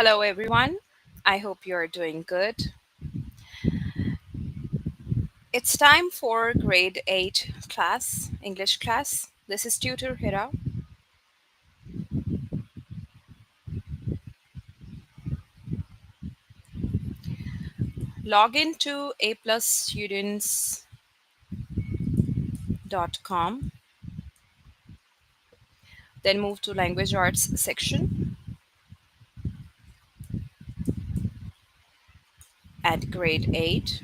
Hello, everyone. I hope you're doing good. It's time for grade 8 class, English class. This is Tutor Hira. Log in to aplusstudents.com, then move to language arts section at grade 8.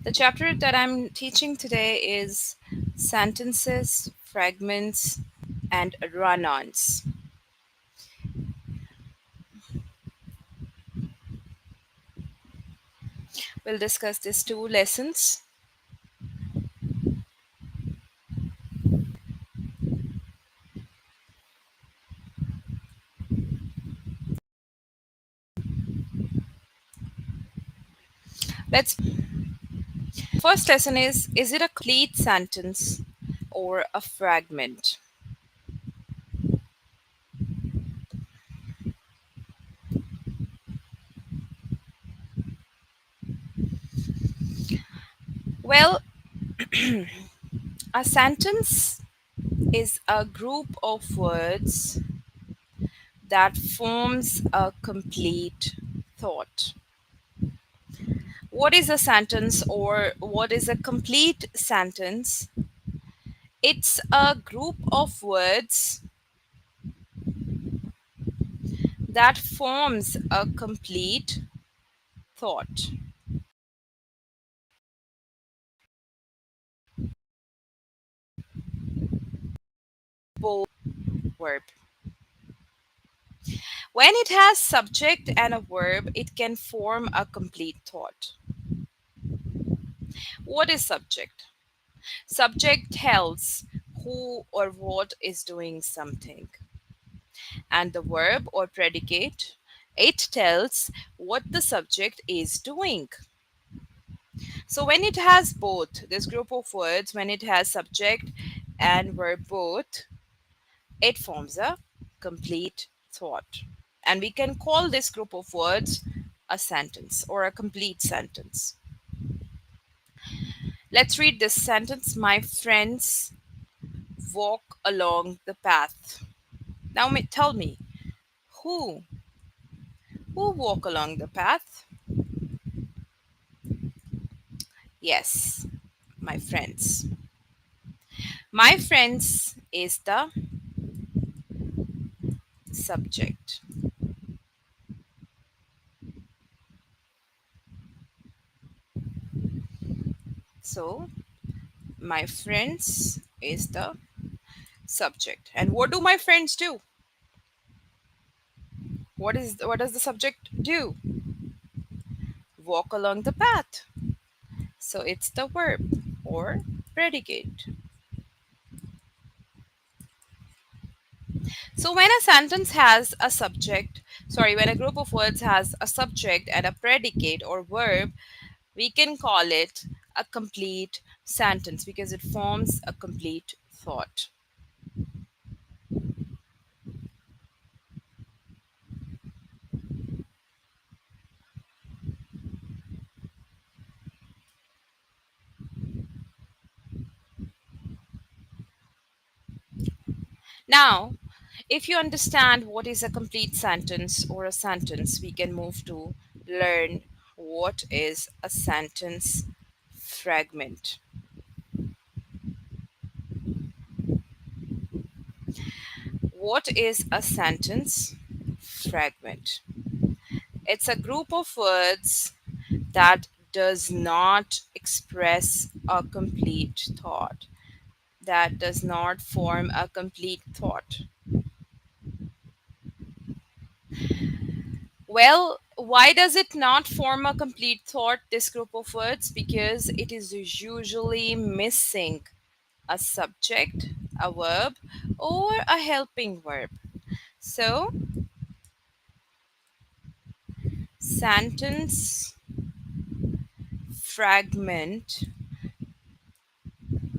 The chapter that I'm teaching today is sentences, fragments, and run-ons. We'll discuss these two lessons. Let's First lesson is it a complete sentence or a fragment? Well, a sentence is a group of words that forms a complete thought. What is a sentence or what is a complete sentence? It's a group of words that forms a complete thought. Both verb. When it has subject and a verb, it can form a complete thought. What is subject? Subject tells who or what is doing something. And the verb or predicate, it tells what the subject is doing. So when it has both, this group of words, when it has subject and verb both, it forms a complete thought. And we can call this group of words a sentence or a complete sentence. Let's read this sentence. My friends walk along the path. Now tell me, who? Who walk along the path? Yes, my friends. My friends is the subject. So, my friends is the subject. And what do my friends do? What does the subject do? Walk along the path. So it's the verb or predicate. So when a sentence has a subject, when a group of words has a subject and a predicate or verb, we can call it a complete sentence because it forms a complete thought. Now, if you understand what is a complete sentence or a sentence, we can move to learn what is a sentence fragment. What is a sentence fragment? It's a group of words that does not express a complete thought, that does not form a complete thought. Well, why does it not form a complete thought, this group of words? Because it is usually missing a subject, a verb, or a helping verb. So, sentence fragment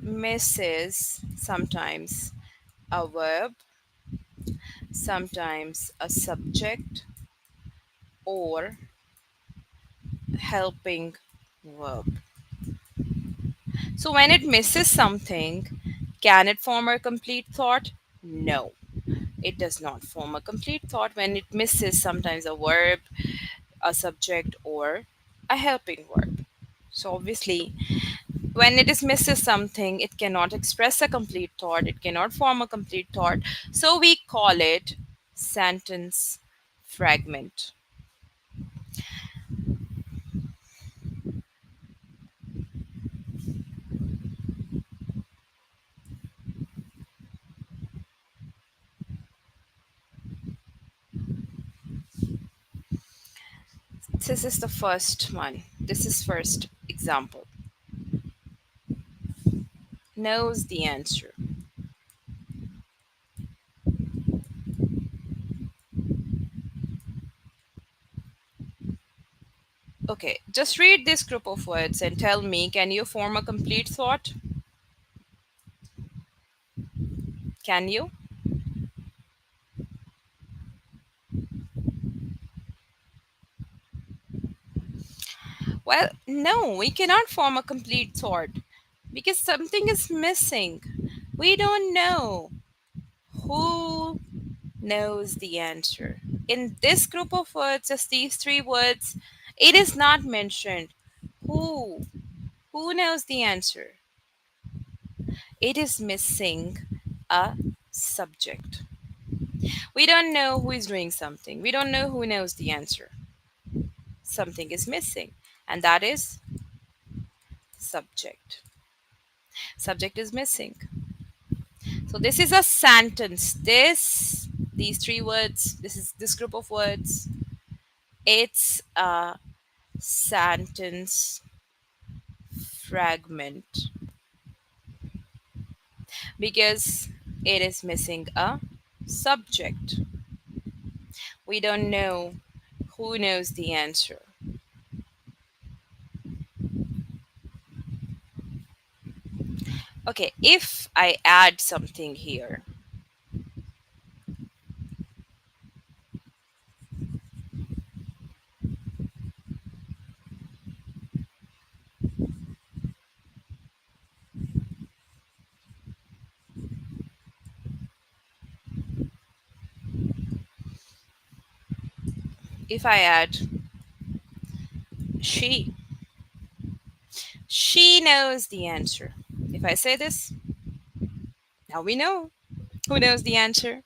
misses sometimes a verb, sometimes a subject or helping verb. So when it misses something, can it form a complete thought? No, it does not form a complete thought when it misses sometimes a verb, a subject, or a helping verb. So obviously, when it is misses something, it cannot express a complete thought, it cannot form a complete thought. So we call it sentence fragment. This is the first one. This is first example. Knows the answer. Okay, just read this group of words and tell me, can you form a complete thought? Can you? Well, no, we cannot form a complete thought because something is missing. We don't know who knows the answer. In this group of words, just these three words, it is not mentioned who. Who knows the answer? It is missing a subject. We don't know who is doing something. We don't know who knows the answer. Something is missing, and that is subject. Subject is missing. So this is a sentence. These three words, this group of words, it's a sentence fragment because it is missing a subject. We don't know who knows the answer. Okay, if I add something here, if I add she, she knows the answer. If I say this, now we know who knows the answer.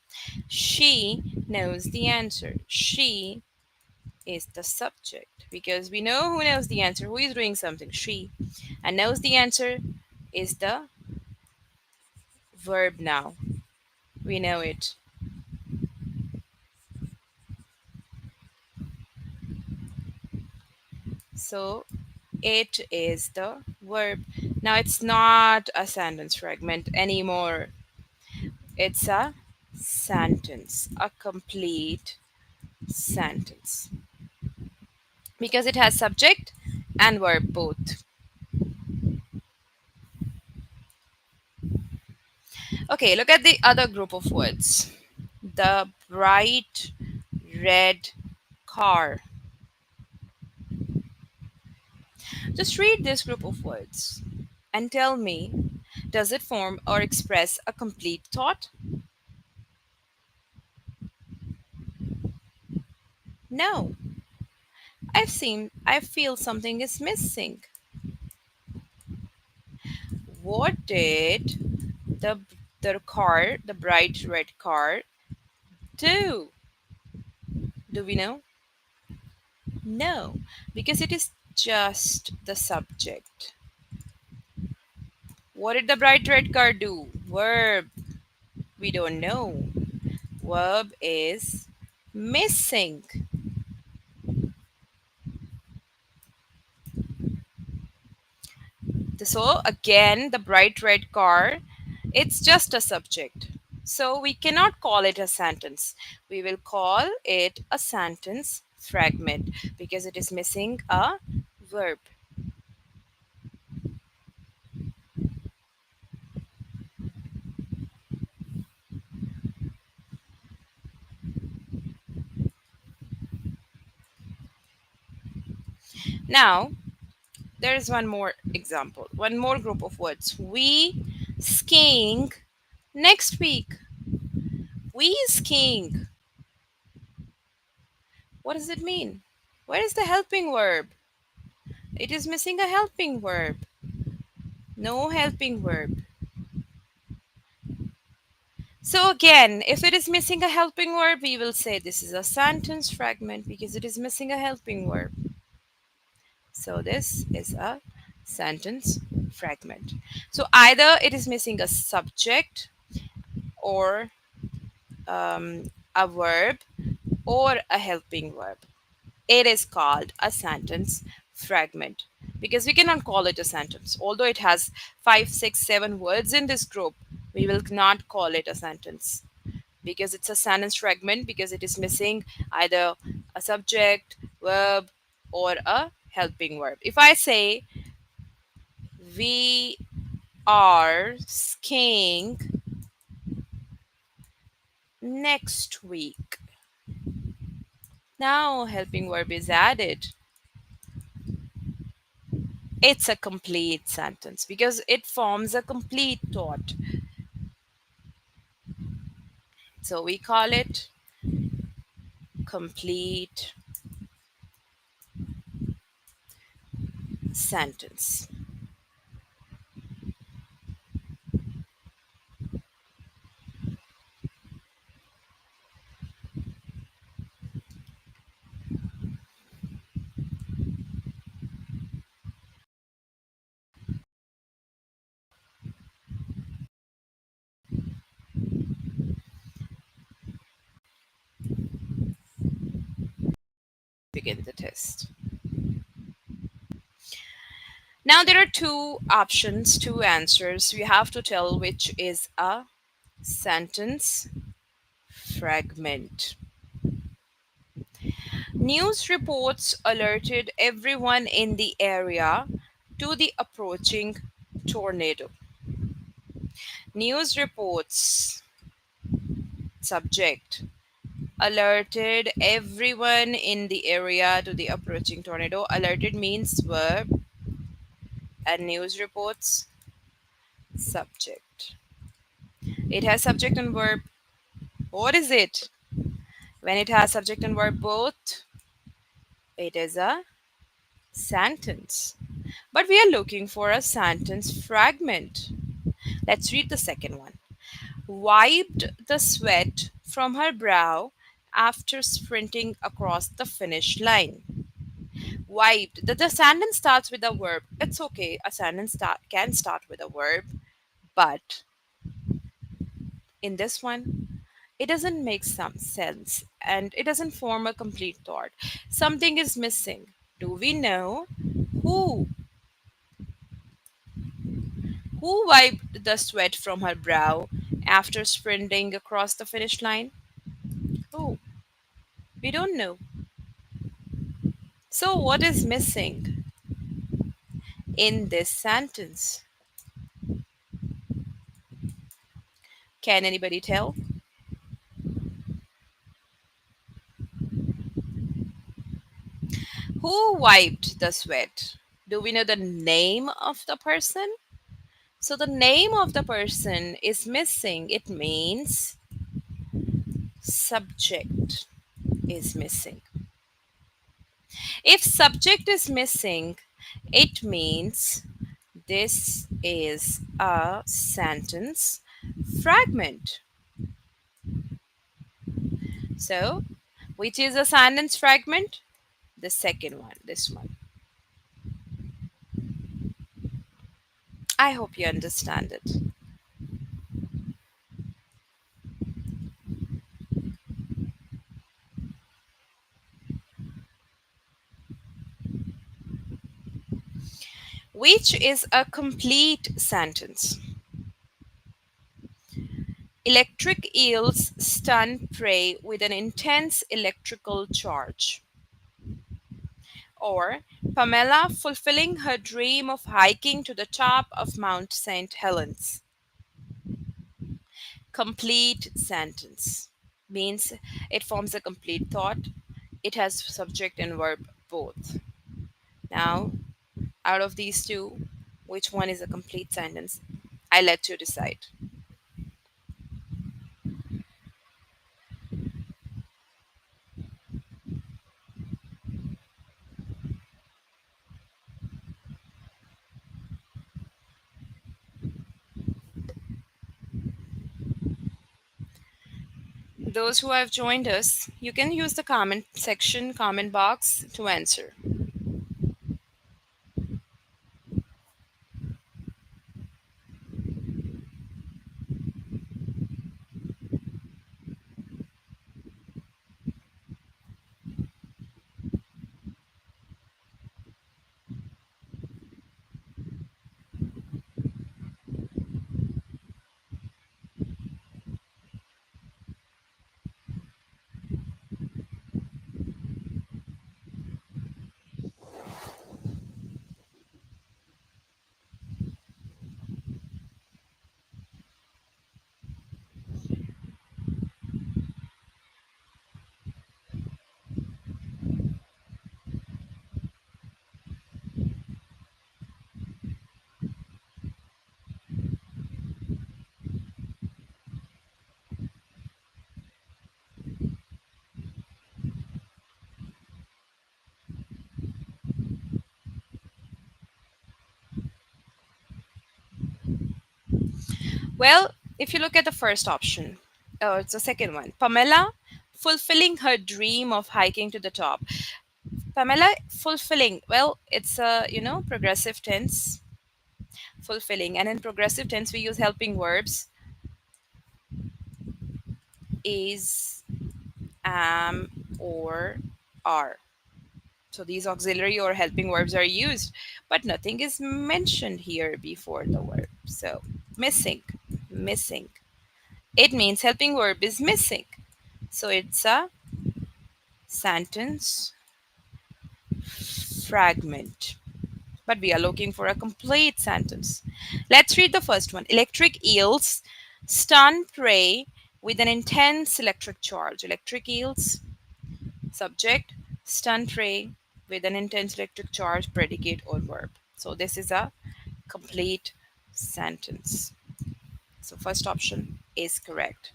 She knows the answer. She is the subject because we know who knows the answer, who is doing something, she, and knows the answer is the verb now. We know it. So it is the verb. Now it's not a sentence fragment anymore. It's a sentence, a complete sentence because it has subject and verb both. Okay, look at the other group of words. The bright red car. Just read this group of words and tell me, does it form or express a complete thought? No. I feel something is missing. What did the the bright red car, do? Do we know? No, because it is just the subject. What did the bright red car do? Verb. We don't know. Verb is missing. So again, the bright red car, it's just a subject. So we cannot call it a sentence. We will call it a sentence fragment because it is missing a verb. Now, there is one more example, one more group of words. We skiing next week. We skiing. What does it mean? Where is the helping verb? It is missing a helping verb. No helping verb. So again, if it is missing a helping verb, we will say this is a sentence fragment because it is missing a helping verb. So this is a sentence fragment. So either it is missing a subject or a verb or a helping verb. It is called a sentence fragment because we cannot call it a sentence. Although it has 5, 6, 7 words in this group, we will not call it a sentence because it's a sentence fragment because it is missing either a subject, verb, or a helping verb. If I say, we are skiing next week. Now, helping verb is added. It's a complete sentence because it forms a complete thought. So we call it complete sentence. Begin the test. Now there are two options, two answers. We have to tell which is a sentence fragment. News reports alerted everyone in the area to the approaching tornado. News reports, subject, alerted everyone in the area to the approaching tornado. Alerted means verb, and news reports, subject. It has subject and verb. What is it? When it has subject and verb both, it is a sentence. But we are looking for a sentence fragment. Let's read the second one. Wiped the sweat from her brow after sprinting across the finish line. Wiped. The sentence starts with a verb. It's okay. A sentence can start with a verb, but in this one, it doesn't make some sense and it doesn't form a complete thought. Something is missing. Do we know who? Who wiped the sweat from her brow after sprinting across the finish line? Who? We don't know. So, what is missing in this sentence? Can anybody tell? Who wiped the sweat? Do we know the name of the person? So, the name of the person is missing. It means subject is missing. If subject is missing, it means this is a sentence fragment. So, which is a sentence fragment? The second one, this one. I hope you understand it. Which is a complete sentence? Electric eels stun prey with an intense electrical charge. Or Pamela fulfilling her dream of hiking to the top of Mount St. Helens. Complete sentence means it forms a complete thought. It has subject and verb both. Now, out of these two, which one is a complete sentence? I let you decide. Those who have joined us, you can use the comment section, comment box to answer. Well, if you look at the first option, oh, it's the second one. Pamela fulfilling her dream of hiking to the top. Pamela fulfilling. Well, it's a progressive tense, fulfilling, and in progressive tense we use helping verbs is, am, or are. So these auxiliary or helping verbs are used, but nothing is mentioned here before the verb. So missing, missing. It means helping verb is missing. So it's a sentence fragment. But we are looking for a complete sentence. Let's read the first one. Electric eels stun prey with an intense electric charge. Electric eels, subject, stun prey with an intense electric charge, predicate or verb. So this is a complete sentence. So first option is correct.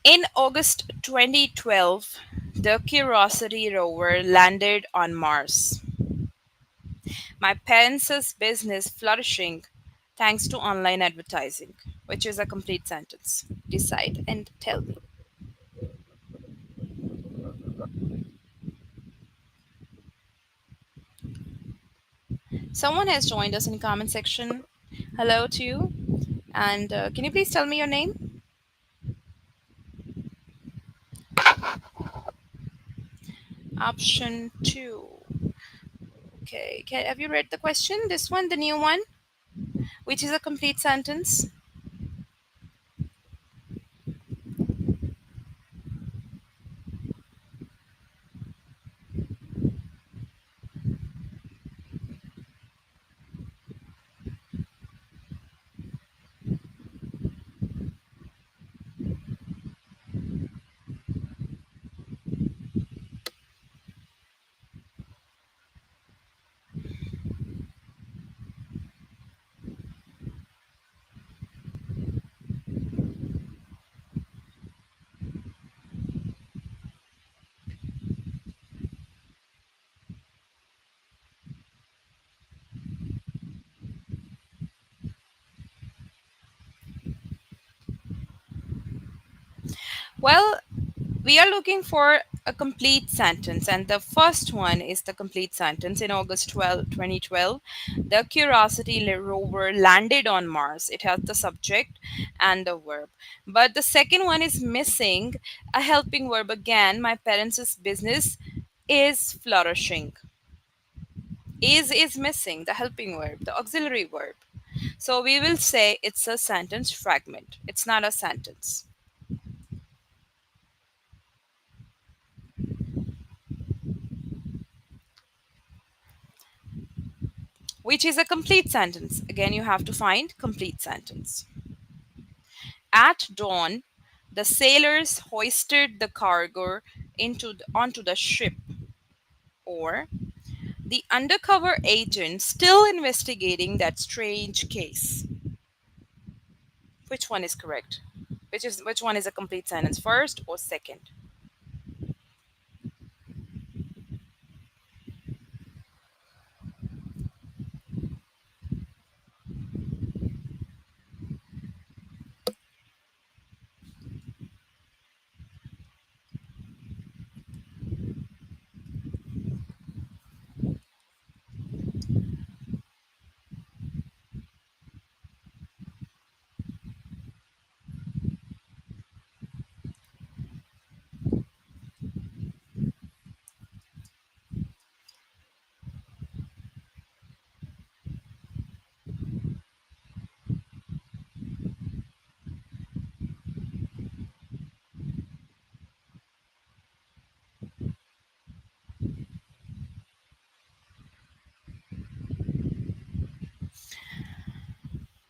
In August 2012, the Curiosity rover landed on Mars. My parents' business flourishing thanks to online advertising, which is a complete sentence. Decide and tell me. Someone has joined us in the comment section. Hello to you. And can you please tell me your name? Option two. Okay. Have you read the question? This one, the new one, which is a complete sentence. Well, we are looking for a complete sentence, and the first one is the complete sentence. In August 2012, the Curiosity rover landed on Mars. It has the subject and the verb, but the second one is missing a helping verb. Again, my parents' business is flourishing. Is missing the helping verb, the auxiliary verb. So we will say it's a sentence fragment. It's not a sentence. Which is a complete sentence. Again, you have to find complete sentence. At dawn, The sailors hoisted the cargo onto the ship. Or the undercover agent still investigating that strange case. Which one is correct? Which one is a complete sentence, first or second?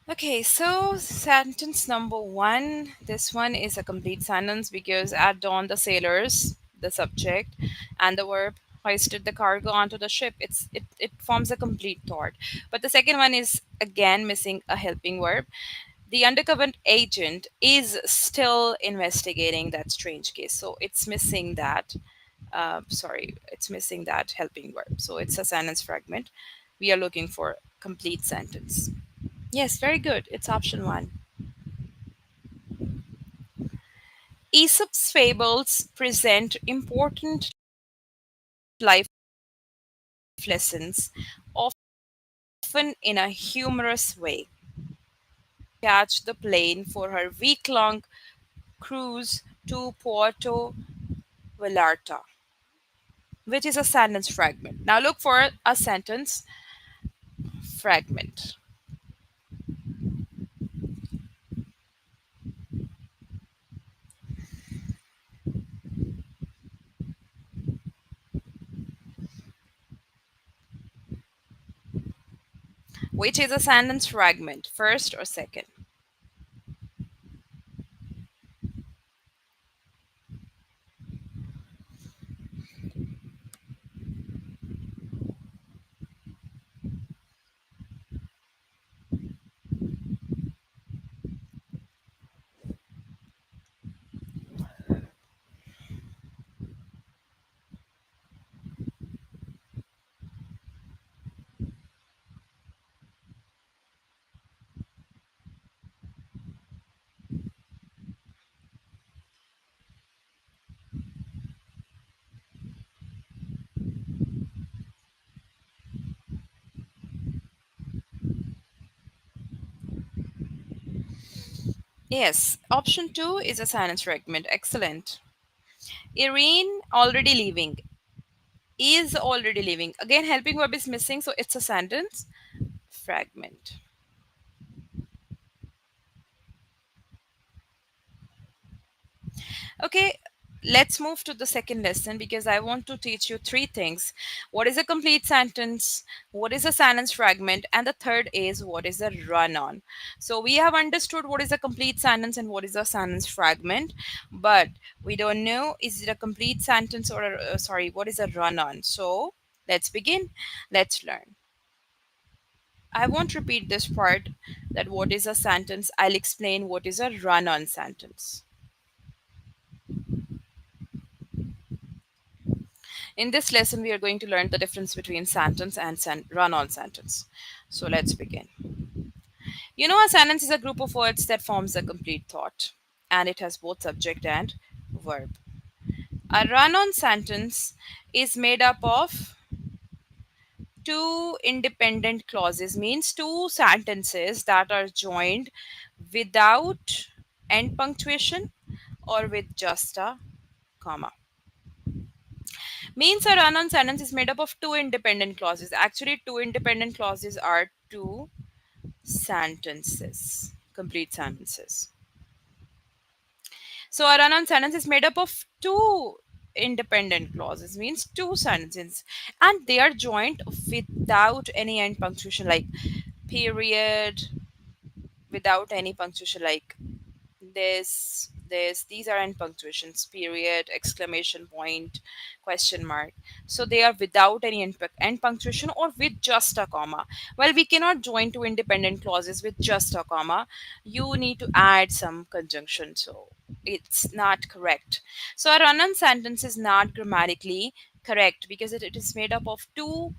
Okay, so sentence number one. This one is a complete sentence because at dawn the sailors, the subject, and the verb hoisted the cargo onto the ship. It forms a complete thought. But the second one is again missing a helping verb. The undercover agent is still investigating that strange case, so it's missing that. Sorry, it's missing that helping verb. So it's a sentence fragment. We are looking for complete sentence. Yes, very good. It's option one. Aesop's fables present important life lessons, often in a humorous way. Catch the plane for her week long cruise to Puerto Vallarta, which is a sentence fragment. Now look for a sentence fragment, which is a sentence fragment, first or second. Yes, option two is a sentence fragment. Excellent. Irene already leaving. Is already leaving. Again, helping verb is missing, so it's a sentence fragment. Okay, let's move to the second lesson because I want to teach you three things. What is a complete sentence? What is a sentence fragment? And the third is what is a run on. So we have understood what is a complete sentence and what is a sentence fragment, but we don't know is it a complete sentence or sorry, what is a run on. So let's begin. Let's learn. I won't repeat this part that what is a sentence. I'll explain what is a run on sentence. In this lesson, we are going to learn the difference between sentence and run on sentence. So let's begin. You know, a sentence is a group of words that forms a complete thought, and it has both subject and verb. A run on sentence is made up of two independent clauses, means two sentences that are joined without end punctuation or with just a comma. Means a run on sentence is made up of two independent clauses. Actually, two independent clauses are two sentences, complete sentences. So a run on sentence is made up of two independent clauses, means two sentences, and they are joined without any end punctuation like period, without any punctuation like this. These are end punctuations: period, exclamation point, question mark. So they are without any end punctuation or with just a comma. Well, we cannot join two independent clauses with just a comma. You need to add some conjunction. So it's not correct. So a run-on sentence is not grammatically correct because it is made up of two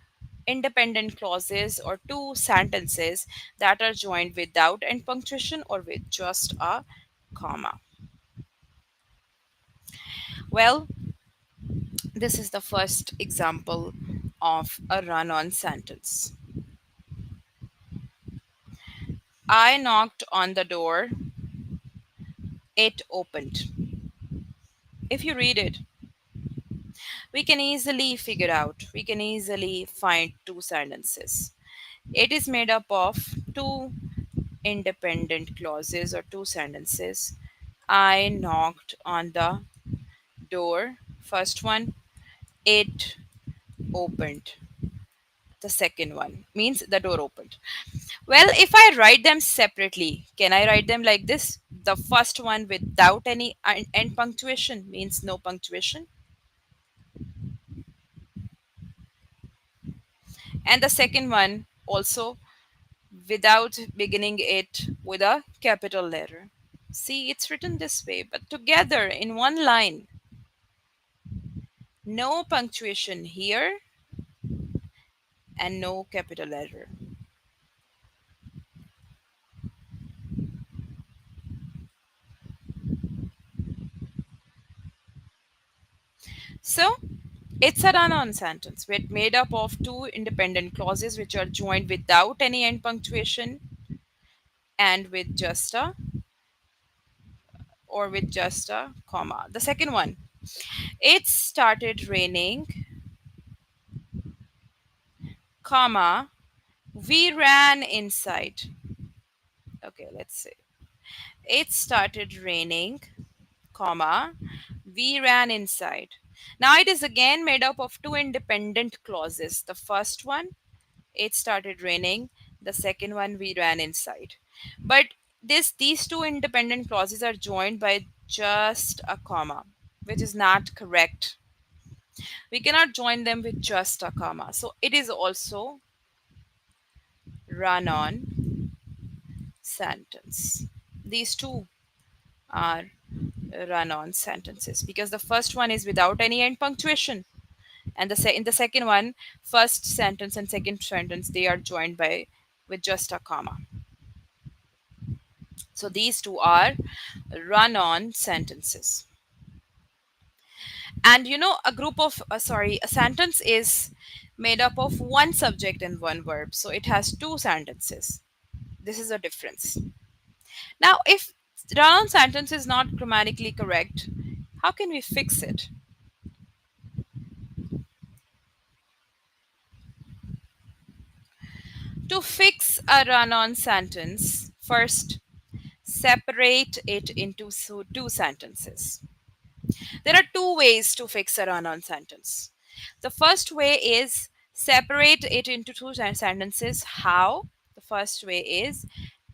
independent clauses or two sentences that are joined without end punctuation or with just a comma. Well, this is the first example of a run on sentence. I knocked on the door, it opened. If you read it, we can easily figure out, we can easily find two sentences. It is made up of two independent clauses or two sentences. I knocked on the door, first one, it opened. The second one means the door opened. Well, if I write them separately, can I write them like this? The first one without any end punctuation means no punctuation, and the second one also without beginning it with a capital letter. See, it's written this way, but together in one line. No punctuation here and no capital letter. So it's a run-on sentence made up of two independent clauses which are joined without any end punctuation and with just a or with just a comma. The second one, it started raining, comma, we ran inside. Okay, let's see. It started raining, comma, we ran inside. Now it is again made up of two independent clauses. The first one, it started raining. The second one, we ran inside. But these two independent clauses are joined by just a comma, which is not correct. We cannot join them with just a comma. So it is also run on sentence. These two are run on sentences because the first one is without any end punctuation, and in the second one, first sentence and second sentence, they are joined by with just a comma. So these two are run on sentences. And a group of a sentence is made up of one subject and one verb, so it has two sentences. This is a difference. Now if run on sentence is not grammatically correct, how can we fix it? To fix a run on sentence, first separate it into two sentences. There are two ways to fix a run on sentence. The first way is separate it into two sentences. How? The first way is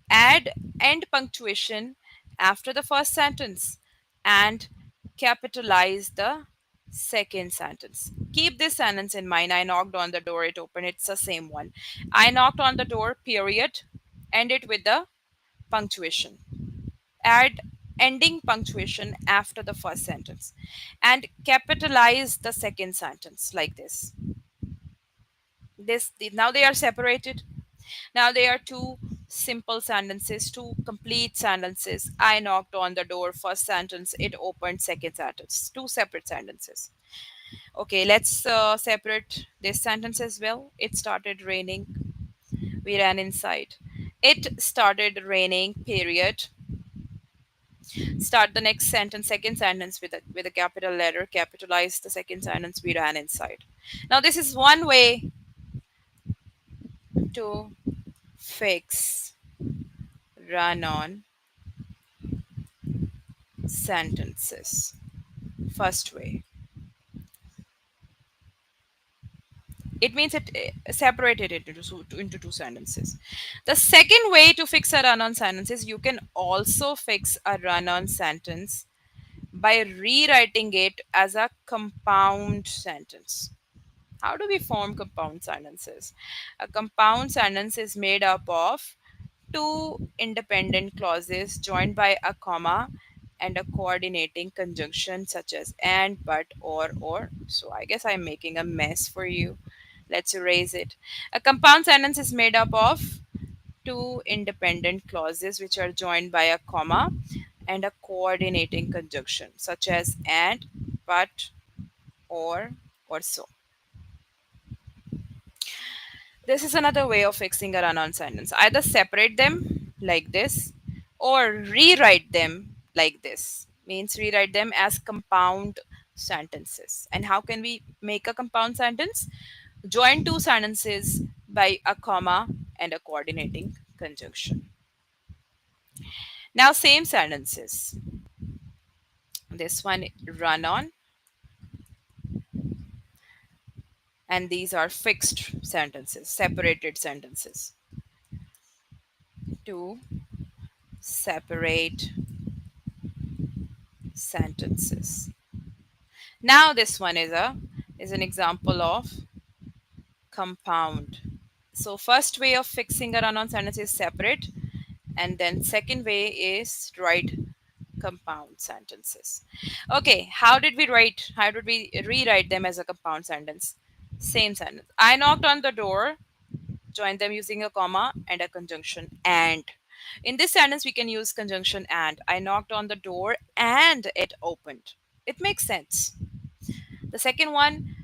add end punctuation after the first sentence and capitalize the second sentence. Keep this sentence in mind. I knocked on the door, it opened. It's the same one. I knocked on the door, period. End it with the punctuation. Add ending punctuation after the first sentence and capitalize the second sentence like this. Now they are separated. Now they are two simple sentences, two complete sentences. I knocked on the door, first sentence, it opened, second sentence. Two separate sentences. Okay, let's separate this sentence as well. It started raining, we ran inside. It started raining, period. Start the next sentence, second sentence with a capital letter, capitalize the second sentence, we ran inside. Now this is one way to fix run on sentences. First way, it means it separated it into two sentences. The second way to fix a run on sentence is you can also fix a run on sentence by rewriting it as a compound sentence. How do we form compound sentences? A compound sentence is made up of two independent clauses joined by a comma and a coordinating conjunction such as and, but, or. So I guess I'm making a mess for you. Let's erase it. A compound sentence is made up of two independent clauses which are joined by a comma and a coordinating conjunction such as and, but, or so. This is another way of fixing a run-on sentence. Either separate them like this or rewrite them like this. Means rewrite them as compound sentences. And how can we make a compound sentence? Join two sentences by a comma and a coordinating conjunction. Now same sentences. This one run on, and these are fixed sentences, separated sentences. Two separate sentences. Now this one is an example of compound. So first way of fixing a run-on sentence is separate, and then second way is write compound sentences. Okay, how did we rewrite them as a compound sentence? Same sentence. I knocked on the door, join them using a comma and a conjunction and. In this sentence we can use conjunction and. I knocked on the door and it opened. It makes sense. The second one,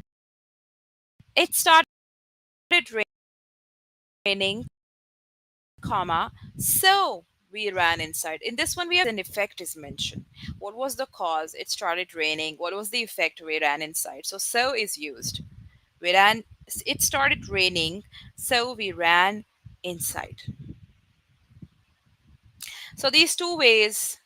it started raining, comma, so we ran inside. In this one, we have an effect is mentioned. What was the cause? It started raining. What was the effect? We ran inside. So is used. We ran, it started raining, so we ran inside. So in these two ways,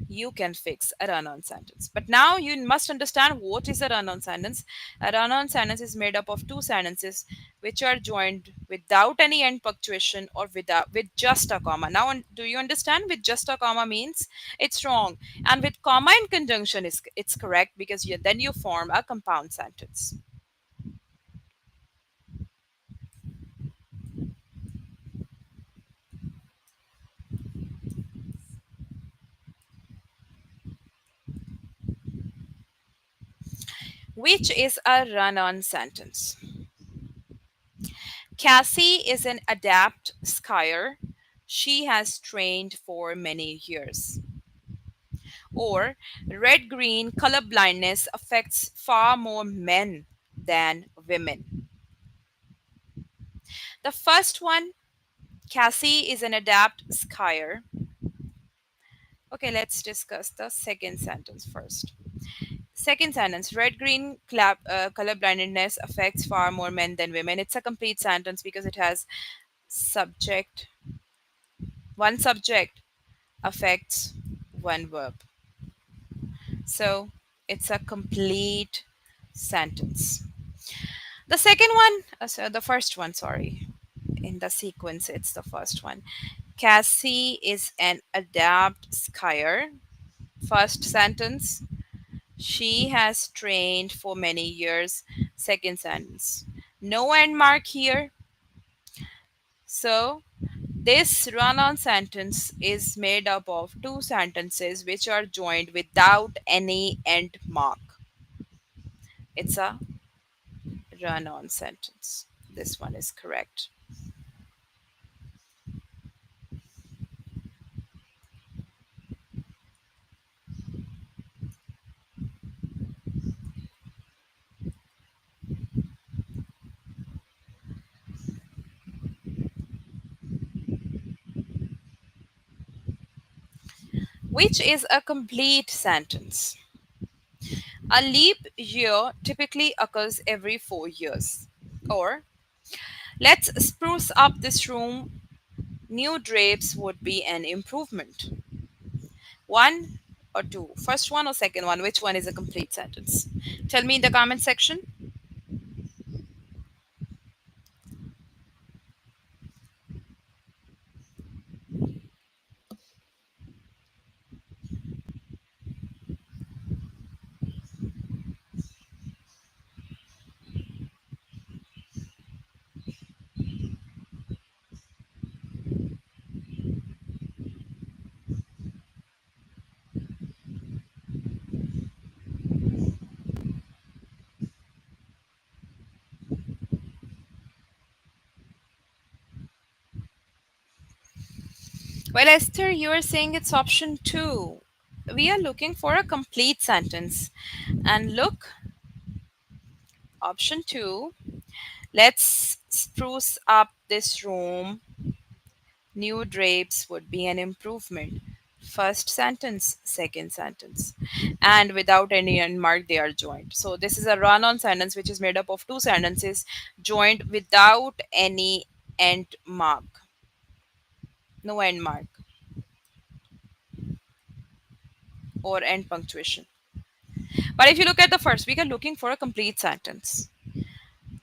you can fix a run-on sentence. But now you must understand what is a run-on sentence. A run-on sentence is made up of two sentences which are joined without any end punctuation or with just a comma. Now, do you understand? With just a comma means it's wrong, and with comma in conjunction is it's correct because then you form a compound sentence. Which is a run-on sentence? Cassie is an adept skier. She has trained for many years. Or red green color blindness affects far more men than women. The first one, Cassie is an adept skier. Okay, let's discuss the second sentence first. Second sentence, red green color blindness affects far more men than women. It's a complete sentence because it has subject, one subject affects one verb. So it's a complete sentence. The second one, so the first one, sorry, in the sequence, it's the first one. Cassie is an adept skier. First sentence, she has trained for many years. Second sentence, no end mark here. So this run on sentence is made up of two sentences which are joined without any end mark. It's a run on sentence. This one is correct. Which is a complete sentence? A leap year typically occurs every 4 years. Or, let's spruce up this room. New drapes would be an improvement. One or two? First one or second one? Which one is a complete sentence? Tell me in the comment section. Well, Esther, you are saying it's option two. We are looking for a complete sentence. And look, option two. Let's spruce up this room. New drapes would be an improvement. First sentence, second sentence. And without any end mark, they are joined. So this is a run on sentence which is made up of two sentences joined without any end mark. No end mark or end punctuation. But if you look at the first, we are looking for a complete sentence.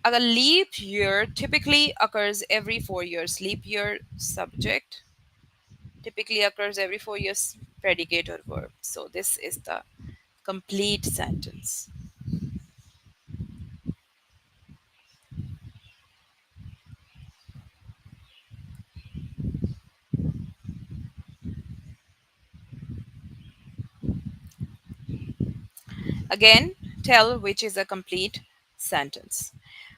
A leap year typically occurs every 4 years. Leap year subject typically occurs every 4 years, predicate or verb. So this is the complete sentence. Again, tell which is a complete sentence.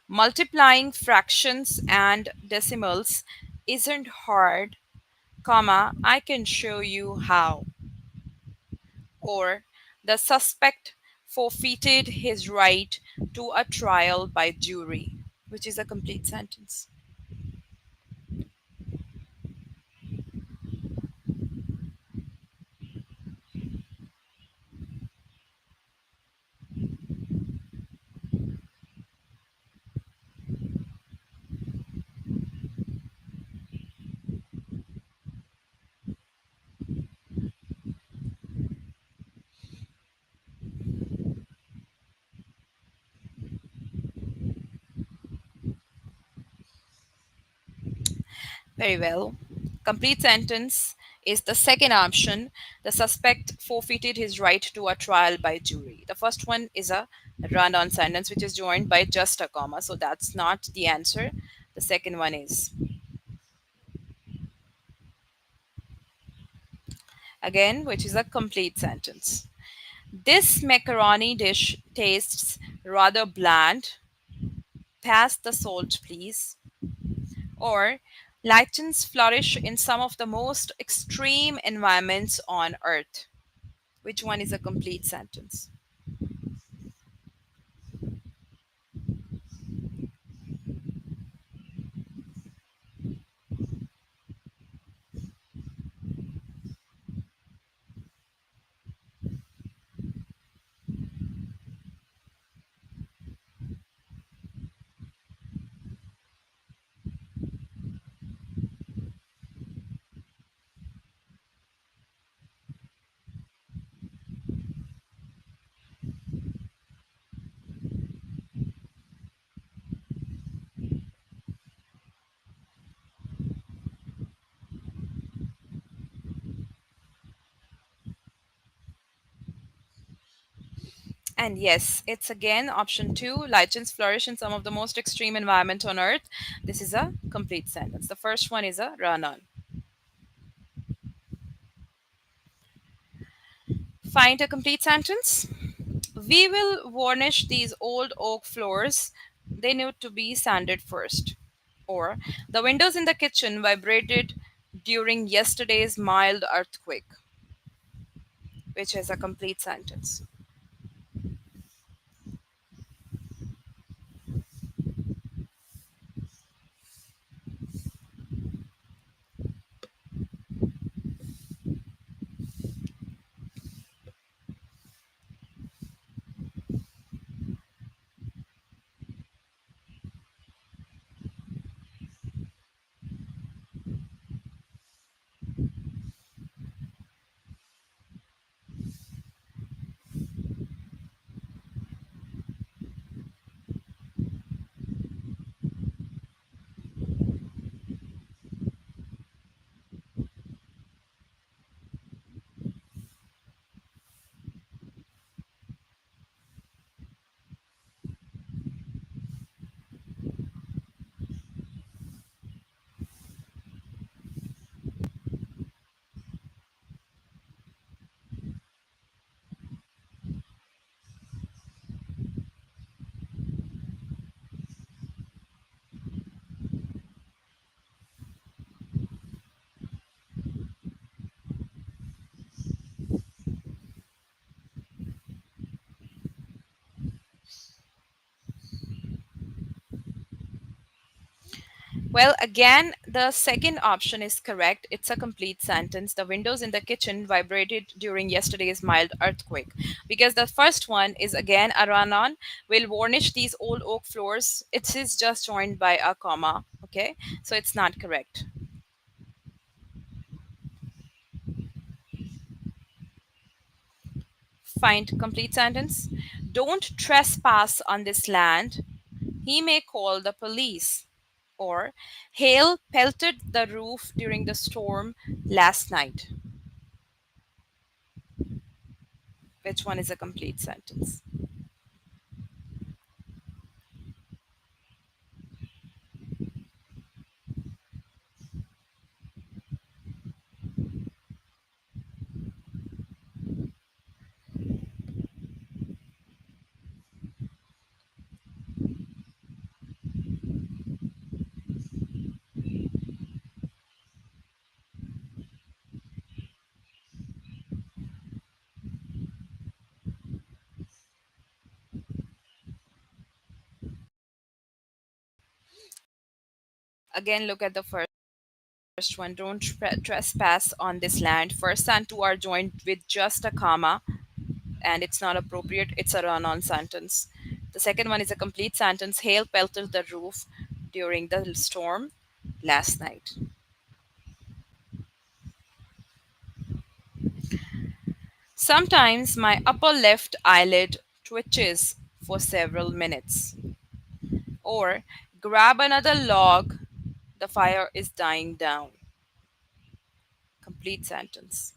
Multiplying fractions and decimals isn't hard, comma, I can show you how. Or the suspect forfeited his right to a trial by jury, which is a complete sentence. Very well. Complete sentence is the second option. The suspect forfeited his right to a trial by jury. The first one is a run on sentence, which is joined by just a comma. So that's not the answer. The second one is. Again, which is a complete sentence. This macaroni dish tastes rather bland. Pass the salt, please. Or lichens flourish in some of the most extreme environments on earth. Which one is a complete sentence? And yes, it's again option two. Lichens flourish in some of the most extreme environments on earth. This is a complete sentence. The first one is a run on. Find a complete sentence. We will varnish these old oak floors. They need to be sanded first. Or the windows in the kitchen vibrated during yesterday's mild earthquake, which is a complete sentence. Well, again, the second option is correct. It's a complete sentence. The windows in the kitchen vibrated during yesterday's mild earthquake. Because the first one is again a run on. Will varnish these old oak floors. It is just joined by a comma. Okay, so it's not correct. Find complete sentence. Don't trespass on this land. He may call the police. Or hail pelted the roof during the storm last night. Which one is a complete sentence? Again, look at the first one. Don't trespass on this land. First and two are joined with just a comma, and it's not appropriate. It's a run on sentence. The second one is a complete sentence. Hail pelted the roof during the storm last night. Sometimes my upper left eyelid twitches for several minutes. Or grab another log, the fire is dying down. Complete sentence.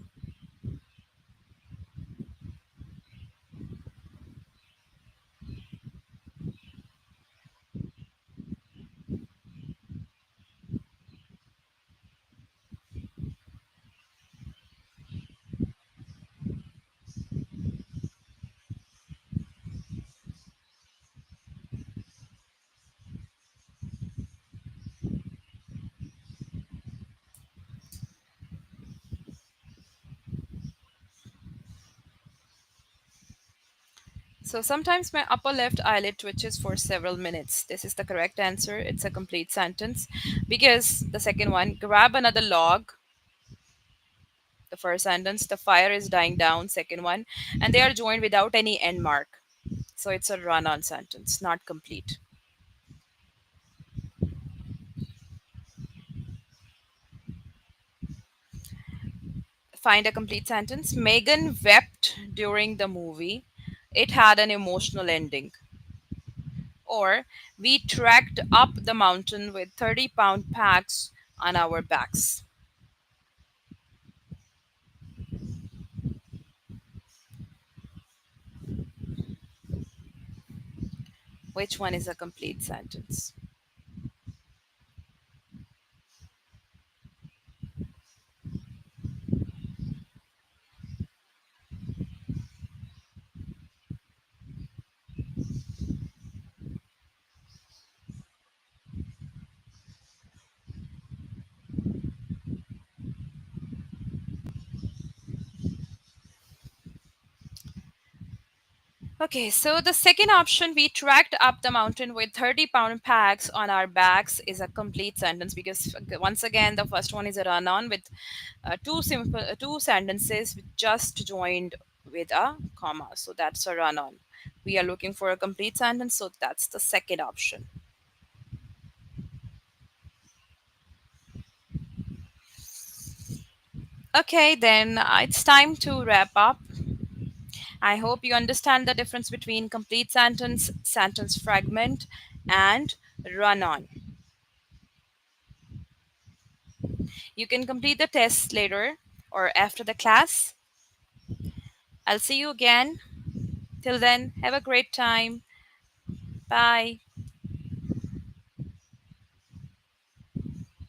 So sometimes my upper left eyelid twitches for several minutes. This is the correct answer. It's a complete sentence because the second one, grab another log, the first sentence, the fire is dying down, second one, and they are joined without any end mark. So it's a run on sentence, not complete. Find a complete sentence. Megan wept during the movie. It had an emotional ending. Or we trekked up the mountain with 30-pound packs on our backs. Which one is a complete sentence? Okay, so the second option, we trekked up the mountain with 30-pound packs on our backs, is a complete sentence because once again, the first one is a run on with two sentences just joined with a comma. So that's a run on. We are looking for a complete sentence, so that's the second option. Okay, then it's time to wrap up. I hope you understand the difference between complete sentence, sentence fragment, and run on. You can complete the test later or after the class. I'll see you again. Till then, have a great time. Bye.